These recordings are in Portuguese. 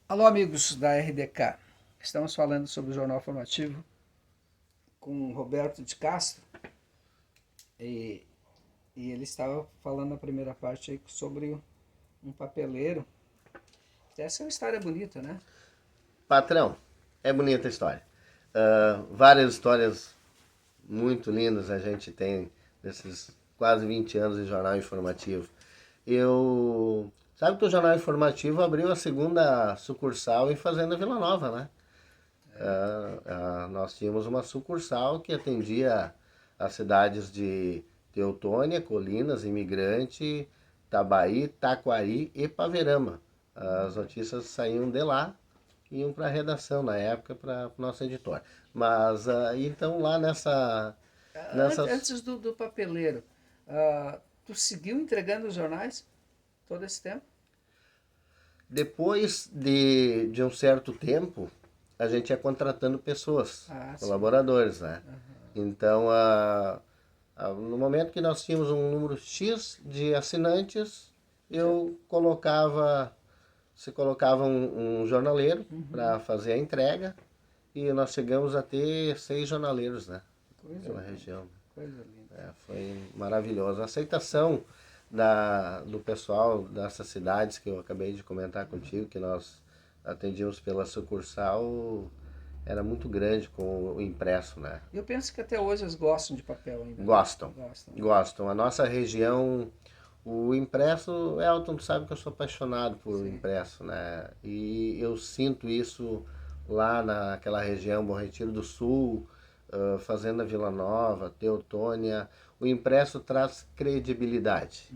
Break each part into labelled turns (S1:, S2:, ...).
S1: Alô, amigos da RDK. Estamos falando sobre o Jornal Formativo com o Roberto de Castro e, e ele estava falando na primeira parte aí sobre um papeleiro. Essa é uma história bonita, né?
S2: Patrão, é bonita a história. Várias histórias muito lindas a gente tem nesses quase 20 anos de jornal informativo. Sabe que o jornal informativo abriu a segunda sucursal em Fazenda Vila Nova, né? Nós tínhamos uma sucursal que atendia as cidades de Teutônia, Colinas, Imigrante, Tabaí, Taquari e Paverama. As notícias saíam de lá e iam para a redação na época, para o nosso editor. Mas então lá nessa
S1: Antes do papeleiro, tu seguiu entregando os jornais todo esse tempo?
S2: depois de um certo tempo, a gente ia contratando pessoas,
S1: Ah, sim.
S2: colaboradores, né? Então, no momento que nós tínhamos um número X de assinantes, se colocava um jornaleiro para fazer a entrega e nós chegamos a ter 6 jornaleiros, né?
S1: Coisa
S2: Pela
S1: linda,
S2: região.
S1: coisa linda.
S2: Foi maravilhoso. A aceitação do pessoal dessas cidades que eu acabei de comentar contigo, que nós atendíamos pela sucursal, era muito grande com o impresso, né?
S1: Eu penso que até hoje eles gostam de papel ainda, né?
S2: Gostam,
S1: Gostam, né?
S2: gostam. A nossa região, o impresso, Elton, tu sabe que eu sou apaixonado por
S1: Sim.
S2: impresso, né? E eu sinto isso lá naquela região, Bom Retiro do Sul, Fazenda Vila Nova, Teutônia. O impresso traz credibilidade.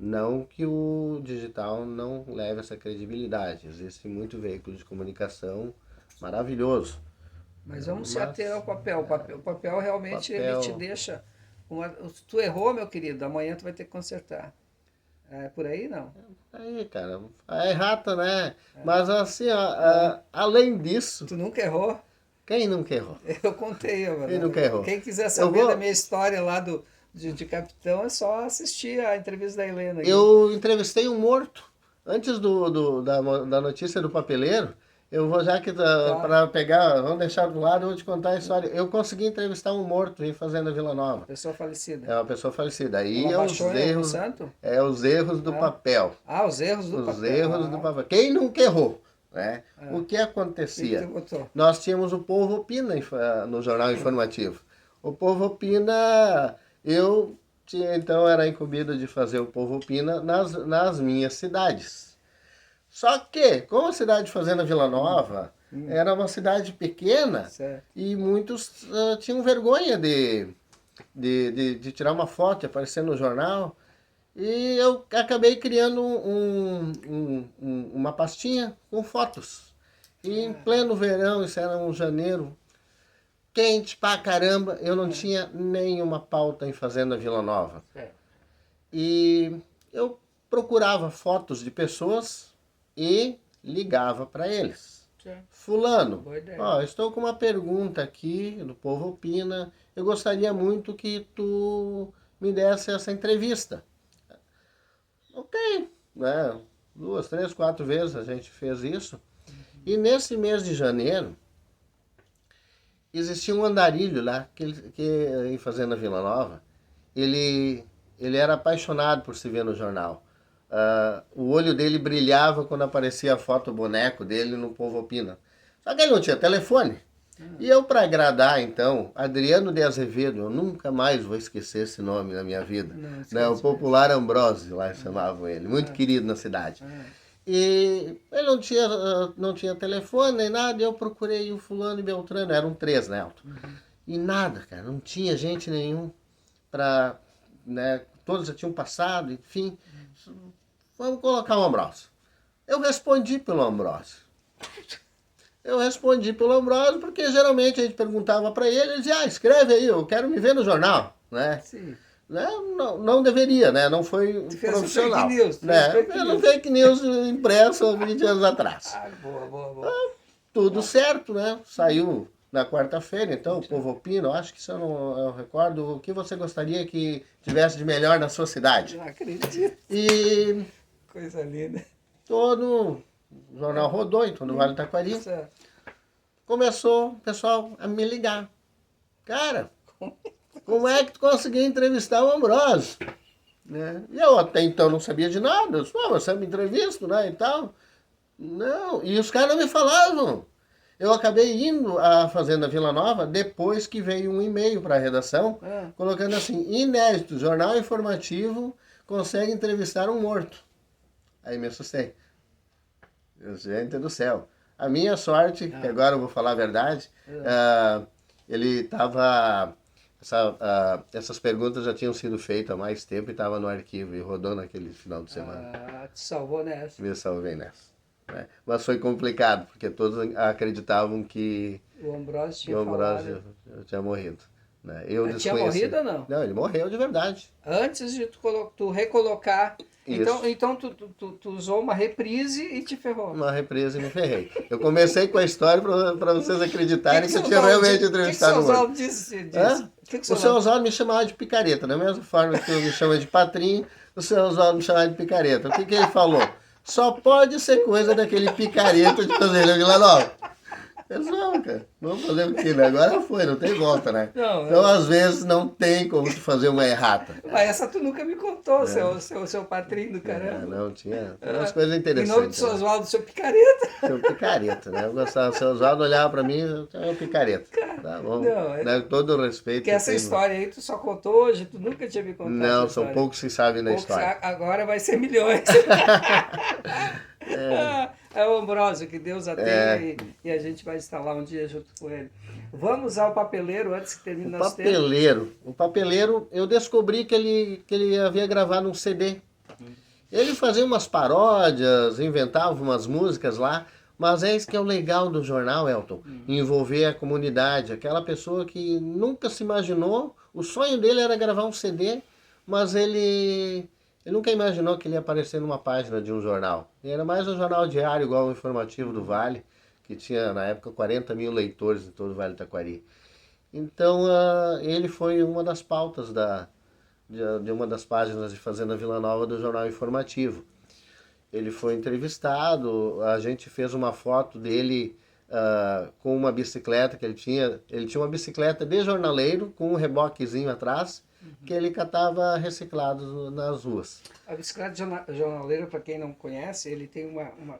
S2: Não que o digital não leve essa credibilidade. Existe muito veículo de comunicação maravilhoso.
S1: Mas vamos se ater
S2: Mas
S1: ao papel. O papel realmente ele te
S2: papel.
S1: deixa. Tu errou, meu querido, amanhã tu vai ter que consertar. É por aí não.
S2: Aí, cara, é rata, né? Mas assim, ó, além disso,
S1: Tu nunca errou?
S2: quem nunca errou?
S1: Eu contei,
S2: Quem
S1: mano.
S2: nunca errou?
S1: Quem quiser
S2: Eu
S1: saber da
S2: vou.
S1: minha história lá de capitão, é só assistir a entrevista da Helena aqui.
S2: Eu entrevistei um morto. Antes da notícia do papeleiro, eu vou já que
S1: Tá?
S2: para pegar, vamos deixar do lado, eu vou te contar a história. Eu consegui entrevistar um morto em Fazenda Vila Nova.
S1: Pessoa falecida.
S2: É uma pessoa falecida. Aí
S1: Ela baixou em algum santo?
S2: os erros do
S1: Ah,
S2: papel.
S1: os erros do
S2: Os
S1: papel.
S2: erros do papel. Quem nunca errou, né? O que
S1: O que tu
S2: acontecia?
S1: botou?
S2: Nós tínhamos o Povo Opina no jornal informativo. O Povo Opina, eu tinha, então era incumbido de fazer o Povo Opina nas minhas cidades. Só que, como a cidade de Fazenda Vila Nova era uma cidade pequena
S1: Certo.
S2: e muitos tinham vergonha de tirar uma foto e aparecer no jornal. E eu acabei criando uma pastinha com fotos. E em pleno verão, isso era um janeiro, quente pra caramba, eu não tinha nenhuma pauta em Fazenda Vila Nova.
S1: Certo.
S2: E eu procurava fotos de pessoas e ligava para eles.
S1: Certo.
S2: Fulano,
S1: Boa ideia.
S2: ó, estou com uma pergunta aqui do Povo Opina. Eu gostaria muito que tu me desse essa entrevista. Ok, né? 2, 3, 4 vezes a gente fez isso. E nesse mês de janeiro, existia um andarilho lá, em Fazenda Vila Nova. Ele era apaixonado por se ver no jornal. O olho dele brilhava quando aparecia a foto boneco dele no Povo Opina. Só que ele não tinha telefone. E eu, para agradar, então, Adriano de Azevedo, eu nunca mais vou esquecer esse nome na minha vida.
S1: Não,
S2: Né? O
S1: esquece mesmo.
S2: popular Ambrosio, lá chamavam ele, muito querido na cidade. E ele não tinha telefone nem nada, e eu procurei o fulano e Beltrano, eram 3, né, Elton? E nada, cara, não tinha gente nenhum para, né, todos já tinham passado, enfim, vamos colocar o Ambrósio. Eu respondi pelo Ambrósio. Eu respondi pelo Ambrósio porque geralmente a gente perguntava para ele, ele dizia, escreve aí, eu quero me ver no jornal, né?
S1: Sim.
S2: Né? Não, não deveria, né? Não foi
S1: Tu fez
S2: profissional.
S1: fake news. Tu fez
S2: Né?
S1: fake
S2: Era um
S1: news.
S2: fake news impresso há 20 anos atrás.
S1: Ah, boa, boa, boa.
S2: Tudo certo, né? Saiu na quarta-feira, então, o Povo Opina, eu acho que se eu recordo, o que você gostaria que tivesse de melhor na sua cidade?
S1: Não acredito.
S2: E
S1: Coisa linda.
S2: todo o jornal rodou em todo o Vale do Taquari.
S1: Certo.
S2: Começou o pessoal a me ligar. Cara, como é que tu conseguiu entrevistar o Ambrósio? Né? E eu até então não sabia de nada. Eu disse, você me entrevista, né, e tal. Não, e os caras não me falavam. Eu acabei indo à Fazenda Vila Nova depois que veio um e-mail para a redação, colocando assim, inédito, jornal informativo consegue entrevistar um morto. Aí me assustei. Gente do céu. A minha sorte, que agora eu vou falar a verdade, ele estava... essas perguntas já tinham sido feitas há mais tempo e estava no arquivo e rodou naquele final de semana.
S1: Te salvou nessa.
S2: Me salvei nessa. Né? Mas foi complicado, porque todos acreditavam que
S1: O Ambrósio tinha
S2: o Ambrósio
S1: falado.
S2: Tinha morrido. Né? Eu
S1: Ele tinha
S2: desconheci.
S1: morrido ou não?
S2: Não, ele morreu de verdade.
S1: Antes de tu recolocar.
S2: Isso.
S1: Então tu usou uma reprise e te ferrou.
S2: Uma represa e me ferrei. Eu comecei com a história para vocês acreditarem que eu
S1: seu
S2: tinha
S1: Oswaldo
S2: realmente entrevistado
S1: O
S2: o
S1: que o seu
S2: morto.
S1: Oswaldo disse?
S2: O seu Oswaldo me chamava de picareta, da mesma forma que eu me chamo de Patrinho, o seu Oswaldo me chamava de picareta. O que ele falou? Só pode ser coisa daquele picareta de Fazenda Vila Nova. Pessoal, cara, vamos fazer o quê, né? Agora foi, não tem volta, né?
S1: Não,
S2: então, às vezes, não tem como tu fazer uma errata.
S1: Mas essa tu nunca me contou, seu Patrinho do caramba.
S2: Não, tinha umas coisas
S1: Em
S2: interessantes.
S1: nome do seu Oswaldo, seu picareta.
S2: Seu picareta, né? Eu gostava, o seu Oswaldo olhava pra mim, eu era um picareta. Tá bom, né? Todo o respeito.
S1: Porque essa história aí tu só contou hoje, tu nunca tinha me contado.
S2: Não, são poucos que sabem da história.
S1: Agora vai ser milhões. É o Ambrósio, que Deus a tenha, e a gente vai estar lá um dia junto com ele. Vamos ao papeleiro antes que termine nosso tempo.
S2: O papeleiro, eu descobri que ele havia gravado um CD. Ele fazia umas paródias, inventava umas músicas lá, mas é isso que é o legal do jornal, Elton, envolver a comunidade, aquela pessoa que nunca se imaginou, o sonho dele era gravar um CD, mas ele nunca imaginou que ele ia aparecer numa página de um jornal. E era mais um jornal diário, igual o Informativo do Vale, que tinha, na época, 40 mil leitores em todo o Vale do Taquari. Então, ele foi uma das pautas de uma das páginas de Fazenda Vila Nova do Jornal Informativo. Ele foi entrevistado, a gente fez uma foto dele com uma bicicleta que ele tinha. Ele tinha uma bicicleta de jornaleiro com um reboquezinho atrás, que ele catava reciclados nas ruas.
S1: A bicicleta jornaleira, para quem não conhece, ele tem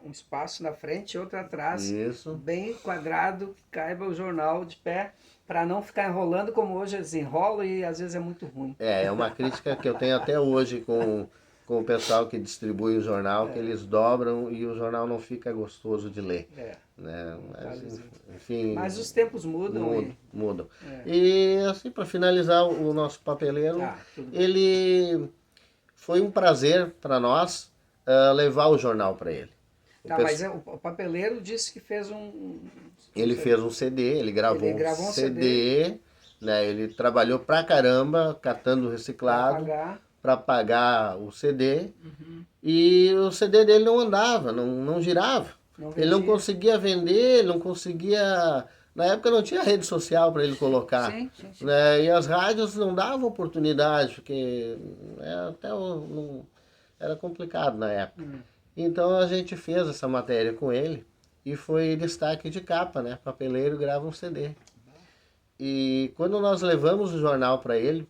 S1: um espaço na frente e outro atrás, bem quadrado, que caiba o jornal de pé, para não ficar enrolando como hoje eles enrolam e às vezes é muito ruim.
S2: É uma crítica que eu tenho até hoje com o pessoal que distribui o jornal, que eles dobram e o jornal não fica gostoso de ler. Né? Mas, enfim,
S1: mas os tempos mudam.
S2: Mudam. E assim, para finalizar o nosso papeleiro, ele foi um prazer para nós levar o jornal para ele.
S1: Mas o papeleiro disse que fez
S2: Ele fez um CD, ele gravou um CD, né? Ele trabalhou pra caramba catando reciclado para pagar o CD, e o CD dele não andava, não girava. Ele não conseguia vender, não conseguia... Na época não tinha rede social para ele colocar.
S1: Sim.
S2: Né? E as rádios não davam oportunidade, porque era complicado na época. Então a gente fez essa matéria com ele e foi destaque de capa, né? Papeleiro grava um CD. E quando nós levamos o jornal para ele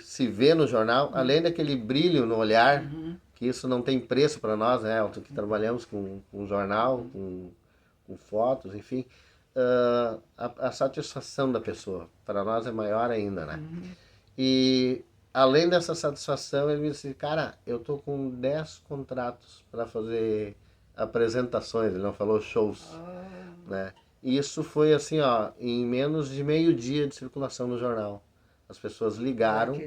S2: se ver no jornal, além daquele brilho no olhar, que isso não tem preço para nós, né, Elton, que trabalhamos com jornal, com fotos, enfim, a satisfação da pessoa, para nós é maior ainda, né? E além dessa satisfação, ele me disse, cara, eu tô com 10 contratos para fazer apresentações, ele não falou shows, né? E isso foi assim, em menos de meio dia de circulação no jornal. As pessoas ligaram,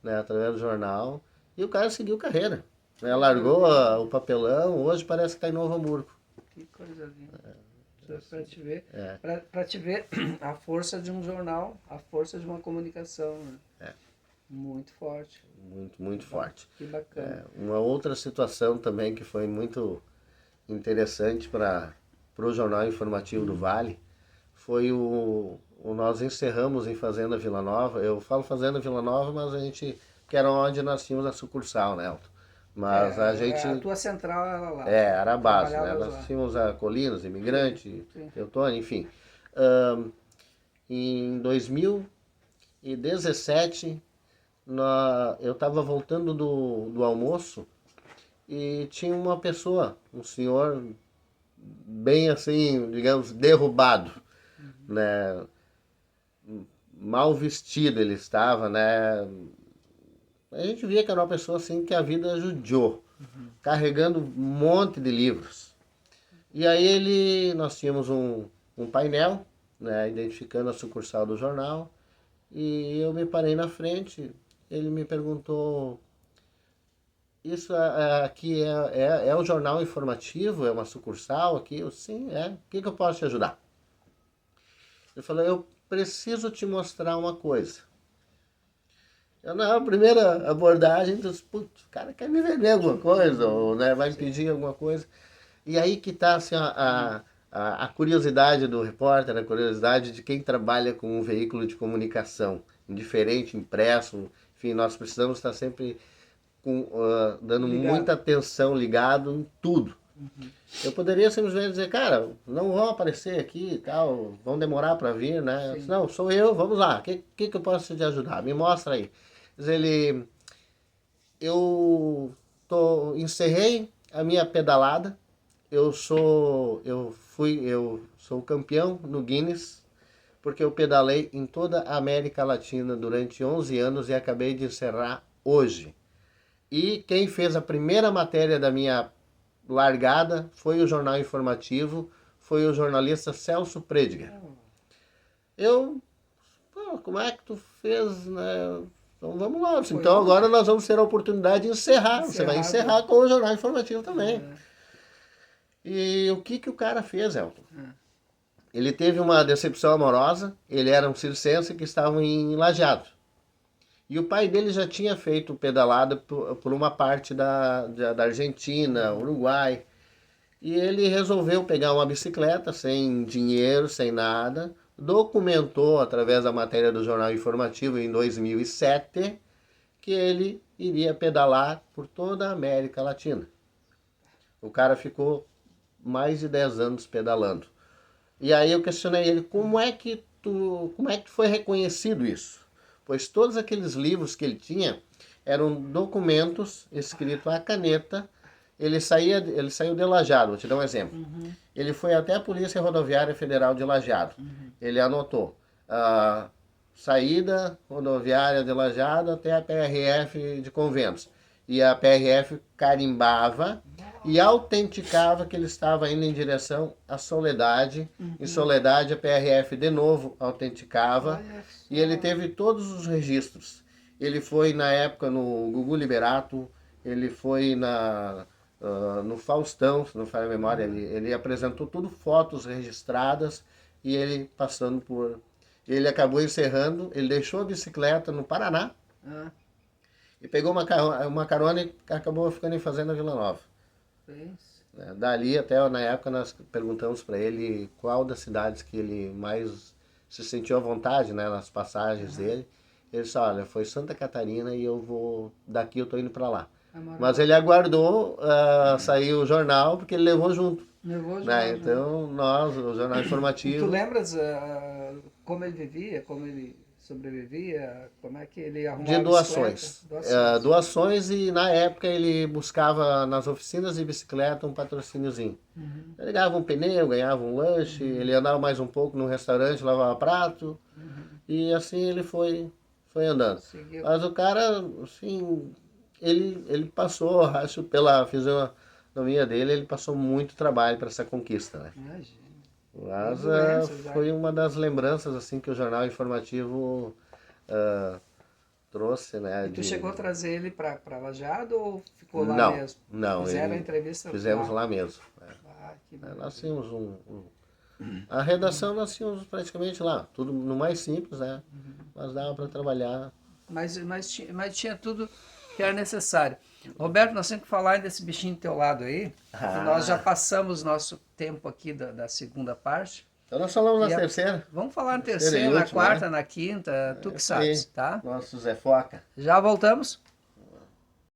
S2: né, através do jornal, e o cara seguiu carreira. Né? Largou o papelão, hoje parece que está em Novo Hamburgo.
S1: Que coisa linda. Para te ver a força de um jornal, a força de uma comunicação. Né? Muito forte.
S2: Muito forte.
S1: Que bacana.
S2: Uma outra situação também que foi muito interessante para o Jornal Informativo do Vale foi nós encerramos em Fazenda Vila Nova. Eu falo Fazenda Vila Nova, mas que era onde nós tínhamos a sucursal, né, Elton? Mas a gente...
S1: A tua central era lá.
S2: era a base, né?
S1: Trabalhavas
S2: Nós
S1: lá.
S2: tínhamos a Colinas, Imigrante,
S1: Sim.
S2: Teutônia, enfim. Ahn, em 2017, eu estava voltando do almoço e tinha uma pessoa, um senhor bem assim, digamos, derrubado, né? Mal vestido ele estava, né? A gente via que era uma pessoa assim que a vida judiou, carregando um monte de livros. E aí nós tínhamos um painel, né, identificando a sucursal do jornal, e eu me parei na frente, ele me perguntou, isso aqui é o jornal informativo, é uma sucursal aqui? Eu, sim, é. O que eu posso te ajudar? Ele falou, eu preciso te mostrar uma coisa. Eu, na primeira abordagem, disse, putz, o cara quer me vender alguma coisa, ou né, vai me pedir alguma coisa. E aí que está assim, a curiosidade do repórter, a curiosidade de quem trabalha com um veículo de comunicação, indiferente, impresso, enfim, nós precisamos estar sempre dando muita atenção, ligado em tudo. Eu poderia simplesmente dizer, cara, não vão aparecer aqui e tal, vão demorar para vir, né? Sim. Não, sou eu, vamos lá, o que eu posso te ajudar? Me mostra aí. Diz ele, encerrei a minha pedalada, eu sou campeão no Guinness, porque eu pedalei em toda a América Latina durante 11 anos e acabei de encerrar hoje. E quem fez a primeira matéria da minha largada foi o jornal informativo, foi o jornalista Celso Prediger. Como é que tu fez, né? Então vamos lá. Então agora nós vamos ter a oportunidade de encerrar. Você vai encerrar com o jornal informativo também. E o que o cara fez, Elton? Ele teve uma decepção amorosa, ele era um circense que estava em Lajeado. E o pai dele já tinha feito pedalada por uma parte da Argentina, Uruguai. E ele resolveu pegar uma bicicleta, sem dinheiro, sem nada, documentou através da matéria do Jornal Informativo em 2007 que ele iria pedalar por toda a América Latina. O cara ficou mais de 10 anos pedalando. E aí eu questionei ele, como é que foi reconhecido isso? Pois todos aqueles livros que ele tinha eram documentos escritos à caneta. Ele saiu de Lajeado, vou te dar um exemplo. Ele foi até a Polícia Rodoviária Federal de Lajeado. Ele anotou a saída rodoviária de Lajeado até a PRF de Conventos. E a PRF carimbava e autenticava que ele estava indo em direção à Soledade. Em Soledade, a PRF de novo autenticava. E ele teve todos os registros. Ele foi, na época, no Gugu Liberato, ele foi no Faustão, se não falha a memória, ele apresentou tudo, fotos registradas, e ele passando por... Ele acabou encerrando, ele deixou a bicicleta no Paraná, e pegou uma carona e acabou ficando em Fazenda Vila Nova. Dali até na época nós perguntamos para ele qual das cidades que ele mais se sentiu à vontade, né, nas passagens dele. Ele disse, olha, foi Santa Catarina e daqui eu tô indo para lá. Mas ele aguardou sair o jornal porque ele levou junto. Né? Então o jornal informativo...
S1: E tu lembras como ele vivia, como ele sobrevivia, como é que ele arrumava
S2: de doações. Doações, e na época ele buscava nas oficinas de bicicleta um patrocíniozinho. Ele ganhava um pneu, ganhava um lanche, ele andava mais um pouco no restaurante, lavava prato, e assim ele foi andando. Seguiu. Mas o cara, assim, ele passou, acho, pela fisionomia dele, ele passou muito trabalho para essa conquista, né? Imagina. Mas foi uma das lembranças assim que o jornal informativo trouxe, né?
S1: E tu chegou a trazer ele para Lajeado ou ficou lá mesmo?
S2: Não,
S1: fizeram a entrevista
S2: fizemos lá mesmo. Nós tínhamos a redação nós tínhamos praticamente lá, tudo no mais simples, né? Mas dava para trabalhar.
S1: Mas tinha tudo que era necessário. Roberto, nós temos que falar desse bichinho do teu lado aí. Nós já passamos nosso tempo aqui da segunda parte.
S2: Então nós falamos na terceira.
S1: Vamos falar na terceira, na quarta, na quinta, tu que sabes, tá?
S2: Nosso Zé Foca.
S1: Já voltamos.